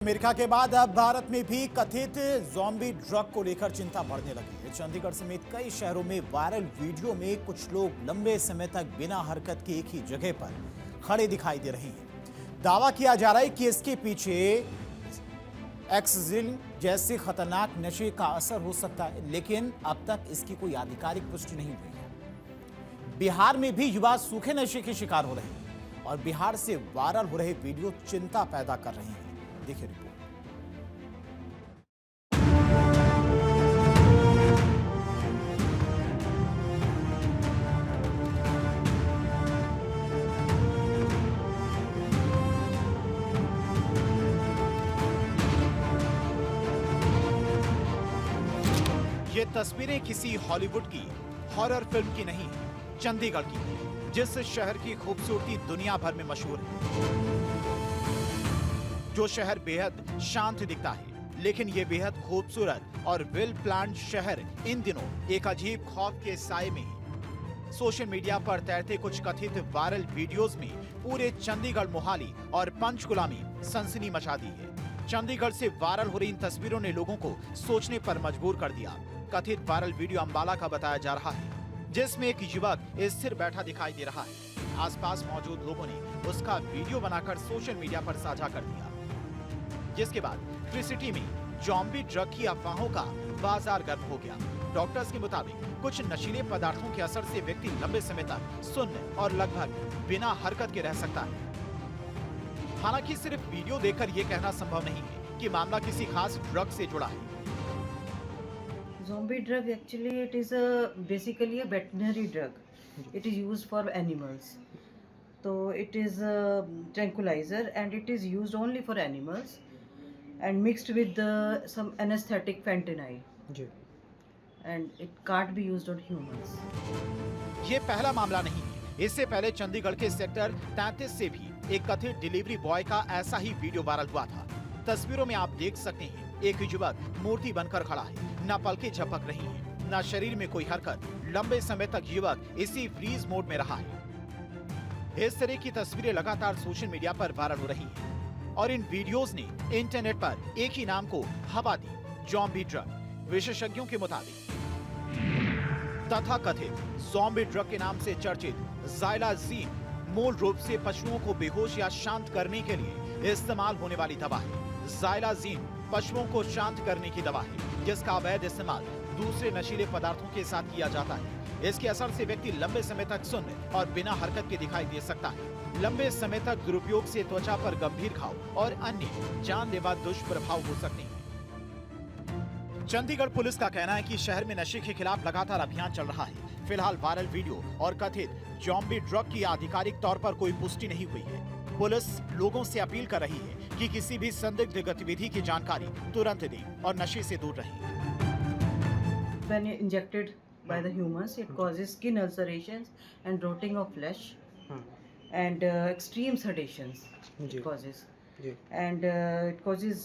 America के बाद अब भारत में भी कथित ज़ॉम्बी ड्रग को लेकर चिंता बढ़ने लगी है। चंडीगढ़ समेत कई शहरों में वायरल वीडियो में कुछ लोग लंबे समय तक बिना हरकत के एक ही जगह पर खड़े दिखाई दे रहे हैं। दावा किया जा रहा है कि इसके पीछे एक्सजिल जैसे खतरनाक नशे का असर हो सकता है, लेकिन अब तक इसकी कोई आधिकारिक पुष्टि नहीं हुई है। बिहार में भी युवा सूखे नशे के शिकार हो रहे हैं और बिहार से वायरल हो रहे वीडियो चिंता पैदा कर रहे हैं। देखिए रिपोर्ट। ये तस्वीरें किसी हॉलीवुड की हॉरर फिल्म की नहीं है, चंडीगढ़ की है, जिस शहर की खूबसूरती दुनिया भर में मशहूर है। जो शहर बेहद शांत दिखता है, लेकिन ये बेहद खूबसूरत और वेल प्लान्ड शहर इन दिनों एक अजीब खौफ के साए में है। सोशल मीडिया पर तैरते कुछ कथित वायरल वीडियोस में पूरे चंडीगढ़, मोहाली और पंचकुला में सनसनी मचा दी है। चंडीगढ़ से वायरल हो रही इन तस्वीरों ने लोगों को सोचने पर मजबूर कर दिया। कथित वायरल वीडियो अंबाला का बताया जा रहा है, जिसमें एक युवक स्थिर बैठा दिखाई दे रहा है। आसपास मौजूद लोगों ने उसका वीडियो बनाकर सोशल मीडिया पर साझा कर दिया, जिसके बाद ट्रिसिटी में ज़ॉम्बी ड्रग की अफवाहों का बाजार गर्म हो गया। डॉक्टर्स के मुताबिक कुछ नशीले पदार्थों के असर से व्यक्ति लंबे समय तक सुन्न और लगभग बिना हरकत के रह सकता है। हालांकि सिर्फ वीडियो देखकर यह कहना संभव नहीं है कि मामला किसी खास ड्रग से जुड़ा है। Zombie drug actually it is basically a veterinary drug. It is used for animals. So it is a tranquilizer and it is used only for animals and mixed with some anesthetic fentanyl. And it can't be used on humans. ये पहला मामला नहीं है। इससे पहले चंडीगढ़ के sector 33 से भी एक कथित डिलीवरी बॉय का ऐसा ही वीडियो वायरल हुआ था। तस्वीरों में आप देख सकते हैं, एक युवक मूर्ति बनकर खड़ा है, न पलकें झपक रही हैं, न शरीर में कोई हरकत। लंबे समय तक युवक इसी फ्रीज मोड में रहा है। इस तरह की तस्वीरें लगातार सोशल मीडिया पर वायरल हो रही हैं और इन वीडियोस ने इंटरनेट पर एक ही नाम को हवा दी, ज़ॉम्बी ड्रग। विशेषज्ञों के मुताबिक तथाकथित ज़ॉम्बी ड्रग के नाम से चर्चित ज़ाइलाज़ीन मूल रूप से पशुओं को बेहोश या शांत करने के लिए इस्तेमाल होने वाली दवा है। ज़ाइलाज़ीन पशुओं को शांत करने की दवा है, जिसका अवैध इस्तेमाल दूसरे नशीले पदार्थों के साथ किया जाता है। इसके असर से व्यक्ति लंबे समय तक सुन्न और बिना हरकत के दिखाई दे सकता है। लंबे समय तक दुरुपयोग से त्वचा पर गंभीर घाव और अन्य जानलेवा दुष्प्रभाव हो सकते हैं। चंडीगढ़ पुलिस का कहना है कि शहर में नशे के खिलाफ लगातार अभियान चल रहा है। फिलहाल वायरल वीडियो और कथित ज़ॉम्बी ड्रग की आधिकारिक तौर पर कोई पुष्टि नहीं हुई है। पुलिस लोगों से अपील कर रही है कि किसी भी संदिग्ध गतिविधि की जानकारी तुरंत दें और नशे से दूर रहें। When injected by the humans, it causes skin ulcerations and rotting of flesh and extreme sedations. It causes and it causes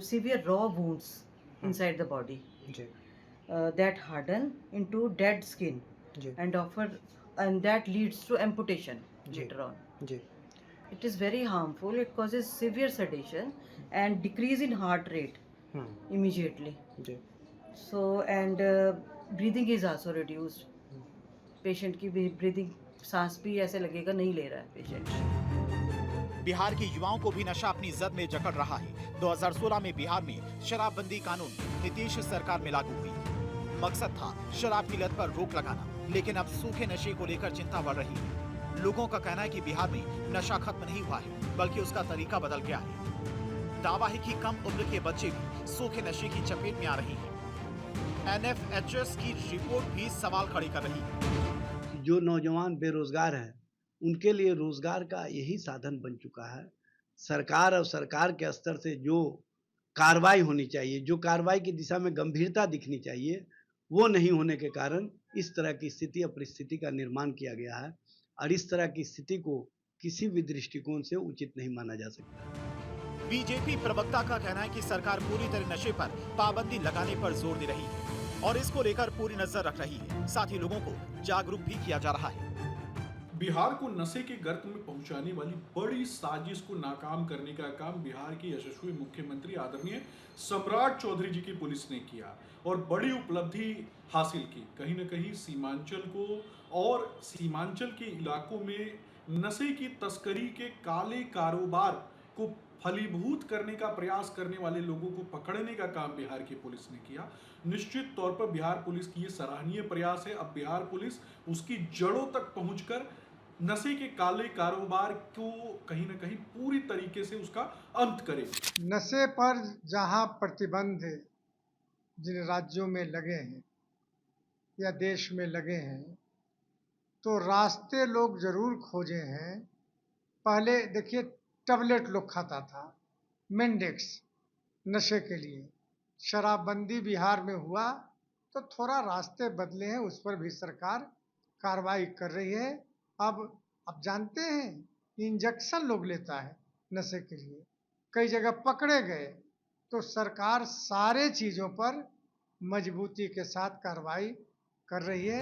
severe raw wounds inside the body that harden into dead skin and that leads to amputation later on. It is very harmful. It causes severe sedation and decrease in heart rate immediately. So and breathing is also reduced. Patient की breathing सांस भी ऐसे लगेगा नहीं ले रहा है patient. Bihar के युवाओं को भी नशा अपनी जद में जकड़ रहा है। 2016 में बिहार में शराबबंदी कानून नीतीश सरकार में लागू हुई। मकसद था शराब की लत पर रोक लगाना, लेकिन अब सूखे नशे को लेकर चिंता बढ़ रही है। लोगों का कहना है कि बिहार में नशा खत्म नहीं हुआ है, बल्कि उसका तरीका बदल गया है। दावा है कि कम उम्र के बच्चे भी सूखे नशे की चपेट में आ रहे हैं। NFHS की रिपोर्ट भी सवाल खड़े कर रही है। जो नौजवान बेरोजगार हैं, उनके लिए रोजगार का यही साधन बन चुका है। सरकार और सरकार के स्तर से जो कार्रवाई होनी चाहिए, जो कार्रवाई की दिशा में गंभीरता दिखनी चाहिए, वो नहीं होने के कारण इस तरह की स्थिति और परिस्थिति का निर्माण किया गया है और इस तरह की स्थिति को किसी भी दृष्टिकोण से उचित नहीं माना जा सकता। बीजेपी प्रवक्ता का कहना है कि सरकार पूरी तरह नशे पर पाबंदी लगाने पर जोर दे रही है और इसको लेकर पूरी नजर रख रही है। साथ ही लोगों को जागरूक भी किया जा रहा है। बिहार को नशे के गर्त में पहुंचाने वाली बड़ी साजिश को नाकाम करने का काम बिहार के यशस्वी मुख्यमंत्री आदरणीय सम्राट चौधरी जी की पुलिस ने किया और बड़ी उपलब्धि हासिल की। कहीं न कहीं सीमांचल को और सीमांचल के इलाकों में नशे की तस्करी के काले कारोबार को फलीभूत करने का प्रयास करने वाले लोगों को पकड़ने का काम बिहार की पुलिस ने किया। निश्चित तौर पर बिहार पुलिस की ये सराहनीय प्रयास है। अब बिहार पुलिस उसकी जड़ों तक पहुंचकर नशे के काले कारोबार को कहीं न कहीं पूरी तरीके से उसका अंत करे। नशे पर जहां प्रतिबंध जिन राज्यों में लगे हैं या देश में लगे हैं तो रास्ते लोग जरूर खोजे हैं। पहले देखिए टैबलेट लोग खाता था, मेंडेक्स नशे के लिए। शराबबंदी बिहार में हुआ तो थोड़ा रास्ते बदले हैं, उस पर भी सरकार कार्रवाई कर रही है। अब जानते हैं इंजेक्शन लोग लेता है नशे के लिए, कई जगह पकड़े गए तो सरकार सारे चीज़ों पर मजबूती के साथ कार्रवाई कर रही है।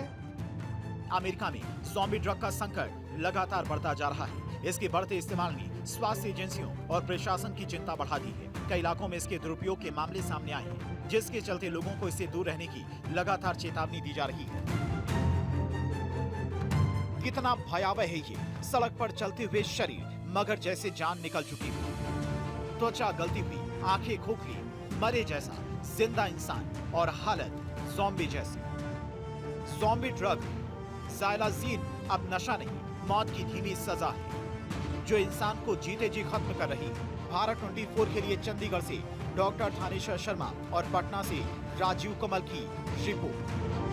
अमेरिका में ज़ॉम्बी ड्रग का संकट लगातार बढ़ता जा रहा है। इसके बढ़ते इस्तेमाल ने स्वास्थ्य एजेंसियों और प्रशासन की चिंता बढ़ा दी है। कई इलाकों में इसके दुरुपयोग के मामले सामने आए हैं, जिसके चलते लोगों को इससे दूर रहने की लगातार चेतावनी दी जा रही है। कितना भयावह है ये, सड़क पर चलते हुए शरीर मगर जैसे जान निकल चुकी हो, त्वचा गलती हुई, आंखें खोखली, मरे जैसा जिंदा इंसान और हालत ज़ॉम्बी जैसी। ज़ॉम्बी ड्रग ज़ाइलाज़ीन अब नशा नहीं, मौत की धीमी सजा है जो इंसान को जीते जी खत्म कर रही है। भारत 24 के लिए चंडीगढ़ से डॉक्टर थानेश्वर शर्मा और पटना से राजीव कमल की रिपोर्ट।